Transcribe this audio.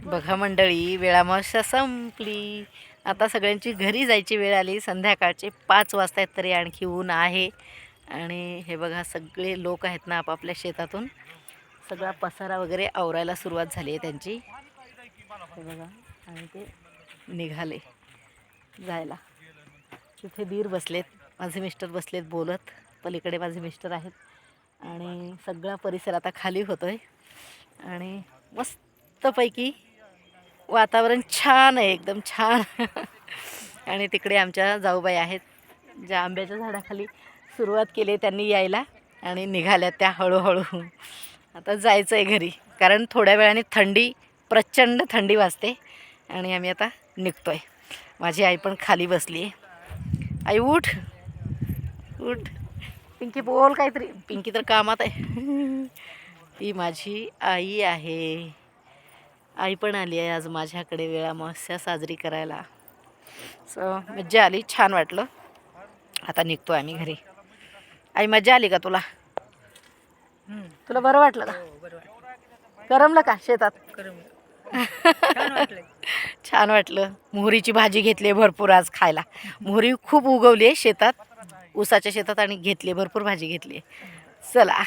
बघा मंडळी, वेळामावस्या संपली. आता सगळ्यांची घरी जायची वेळ आली. संध्याकाळचे 5 वाजता आहेत तरी आणखी ऊन आहे. आणि हे बघा सगळे लोक आहेत ना आपापल्या शेतातून सगळा पसारा वगैरे आवरायला सुरुवात झाली आहे त्यांची. हे बघा आणि ते निघाले जायला. तिथे दीर बसलेत, माझे मिस्टर बसलेत बोलत. पलीकडे माझे मिस्टर आहेत आणि सगळा परिसर आता खाली होतोय आणि मस्तपैकी वातावरण छान आहे, एकदम छान. आणि तिकडे आमच्या जाऊबाई आहेत ज्या आंब्याच्या झाडाखाली सुरुवात केली त्यांनी यायला आणि निघाल्या त्या हळूहळू. आता जायचं आहे घरी कारण थोड्या वेळाने थंडी, प्रचंड थंडी वाजते आणि आम्ही आता निघतोय. माझी आई पण खाली बसली आहे. आई उठ उठ, पिंकी बोल काहीतरी. पिंकी तर कामात आहे. ही माझी आई आहे. आई पण आली आहे आज माझ्याकडे वेळामावस्या साजरी करायला. मज्जा आली, छान वाटलं. आता निघतो आम्ही घरी. आई मजा आली का तुला? तुला बरं वाटलं का? करमलं का शेतात? छान वाटलं. मोहरीची भाजी घेतली भरपूर आज खायला. मोहरी खूप उगवली आहे शेतात, ऊसाच्या शेतात, आणि घेतली भरपूर भाजी घेतली. चला.